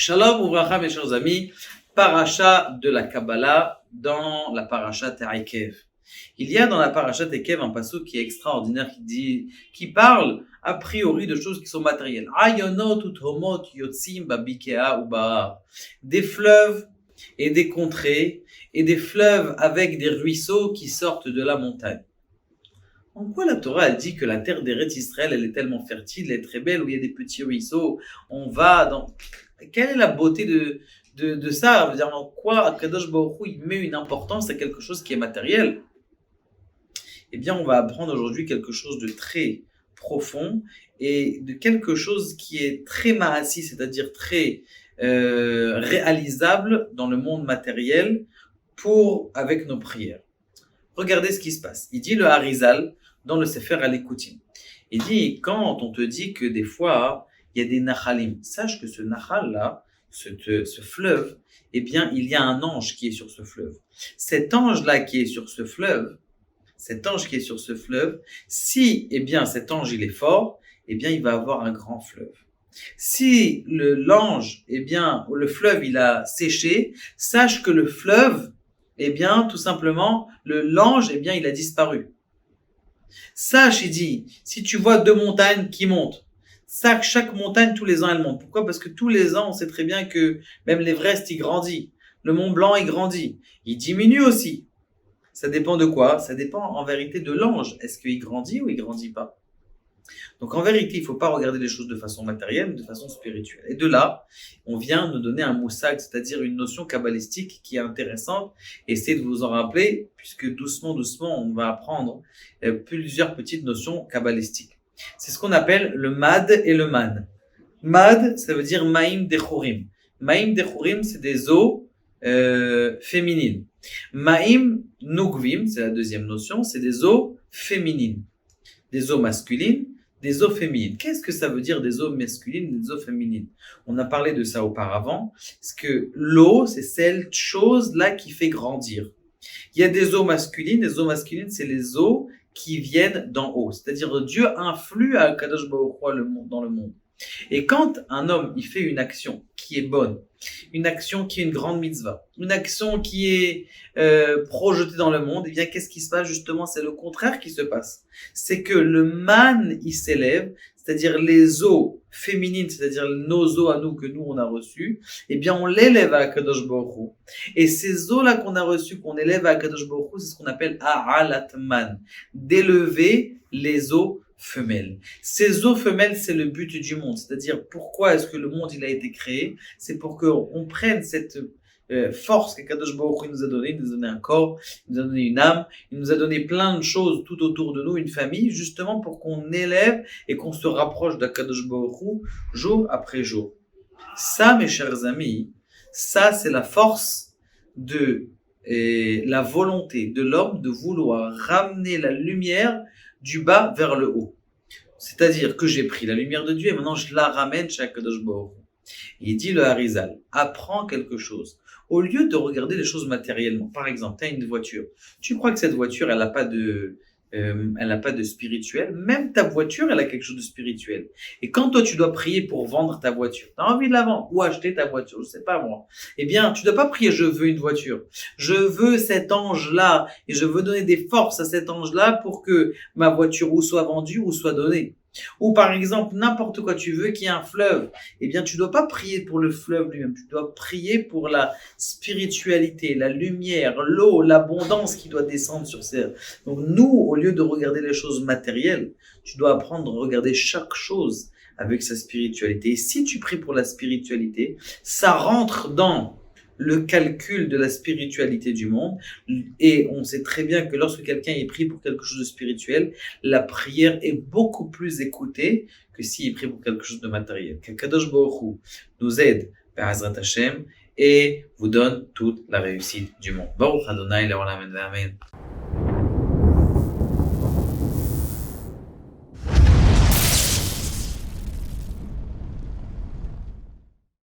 Shalom Ouvracha, mes chers amis, paracha de la Kabbalah dans la paracha Te'akev. Il y a dans la paracha Te'akev un pasuk qui est extraordinaire qui parle a priori de choses qui sont matérielles. Ayonot uthomot yotzim babikea ubar. Des fleuves et des contrées et des fleuves avec des ruisseaux qui sortent de la montagne. En quoi la Torah elle dit que la terre d'Eretz Israël elle est tellement fertile, elle est très belle, où il y a des petits ruisseaux, on va dans... Quelle est la beauté de ça? En quoi Akadosh Baruch Hu, il met une importance à quelque chose qui est matériel? Eh bien, on va apprendre aujourd'hui quelque chose de très profond et de quelque chose qui est très maassi, c'est-à-dire très réalisable dans le monde matériel avec nos prières. Regardez ce qui se passe. Il dit le Harizal dans le Sefer Alikoutim. Il dit, quand on te dit que des fois, il y a des nachalim, sache que ce nachal-là, ce fleuve, eh bien, il y a un ange qui est sur ce fleuve. Cet ange-là qui est sur ce fleuve, si, eh bien, cet ange, il est fort, eh bien, il va avoir un grand fleuve. Si l'ange, eh bien, le fleuve, il a séché, sache que le fleuve, eh bien, tout simplement, l'ange, eh bien, il a disparu. Sache, il dit, si tu vois deux montagnes qui montent, sache chaque montagne, tous les ans, elle monte. Pourquoi? Parce que tous les ans, on sait très bien que même l'Everest, il grandit. Le Mont Blanc, il grandit. Il diminue aussi. Ça dépend de quoi? Ça dépend en vérité de l'ange. Est-ce qu'il grandit ou il grandit pas? Donc en vérité, il ne faut pas regarder les choses de façon matérielle, mais de façon spirituelle. Et de là, on vient nous donner un moussag, c'est-à-dire une notion kabbalistique qui est intéressante. Essayez de vous en rappeler, puisque doucement, on va apprendre plusieurs petites notions kabbalistiques. C'est ce qu'on appelle le mad et le man. Mad, ça veut dire maïm dechurim. Maïm dechurim, c'est des eaux féminines. Maïm nugvim, c'est la deuxième notion, c'est des eaux féminines. Des eaux masculines, des eaux féminines. Qu'est-ce que ça veut dire des eaux masculines, des eaux féminines? On a parlé de ça auparavant. Parce que l'eau, c'est cette chose-là qui fait grandir. Il y a des eaux masculines. Les eaux masculines, c'est les eaux qui viennent d'en haut. C'est-à-dire, Dieu influe à Kadosh Baruch Hu dans le monde. Et quand un homme, il fait une action qui est bonne, une action qui est une grande mitzvah, une action qui est projetée dans le monde, eh bien, qu'est-ce qui se passe justement? C'est le contraire qui se passe. C'est que le man, il s'élève, c'est-à-dire les eaux féminines, c'est-à-dire nos eaux à nous que nous on a reçues, eh bien, on l'élève à Kadosh Baruch Hu. Et ces eaux-là qu'on a reçues, qu'on élève à Kadosh Baruch Hu, c'est ce qu'on appelle A'alat Man, d'élever les eaux femelles. Ces eaux femelles, c'est le but du monde. C'est-à-dire, pourquoi est-ce que le monde il a été créé? C'est pour qu'on prenne cette force que Kadosh Baruch Hu nous a donnée. Il nous a donné un corps, il nous a donné une âme, il nous a donné plein de choses tout autour de nous, une famille, justement pour qu'on élève et qu'on se rapproche de Kadosh Baruch Hu jour après jour. Ça, mes chers amis, ça c'est la force de la volonté de l'homme de vouloir ramener la lumière du bas vers le haut. C'est-à-dire que j'ai pris la lumière de Dieu et maintenant je la ramène chez Akadosh Baruch Hu. Il dit le Harizal, apprends quelque chose. Au lieu de regarder les choses matériellement, par exemple, tu as une voiture. Tu crois que cette voiture, elle n'a pas de spirituel. Même ta voiture, elle a quelque chose de spirituel. Et quand toi, tu dois prier pour vendre ta voiture, tu as envie de la vendre ou acheter ta voiture, je sais pas moi. Eh bien, tu dois pas prier, je veux une voiture. Je veux cet ange-là et je veux donner des forces à cet ange-là pour que ma voiture ou soit vendue ou soit donnée. Ou par exemple, n'importe quoi, tu veux qu'il y ait un fleuve. Eh bien, tu dois pas prier pour le fleuve lui-même. Tu dois prier pour la spiritualité, la lumière, l'eau, l'abondance qui doit descendre sur ces... Donc nous, au lieu de regarder les choses matérielles, tu dois apprendre à regarder chaque chose avec sa spiritualité. Et si tu pries pour la spiritualité, ça rentre dans le calcul de la spiritualité du monde. Et on sait très bien que lorsque quelqu'un est prie pour quelque chose de spirituel, la prière est beaucoup plus écoutée que s'il prie pour quelque chose de matériel. Que Kadosh Baruch Hu nous aide, Be'ezrat Hashem, et vous donne toute la réussite du monde. Baruch Adonai, Le'olam Amen.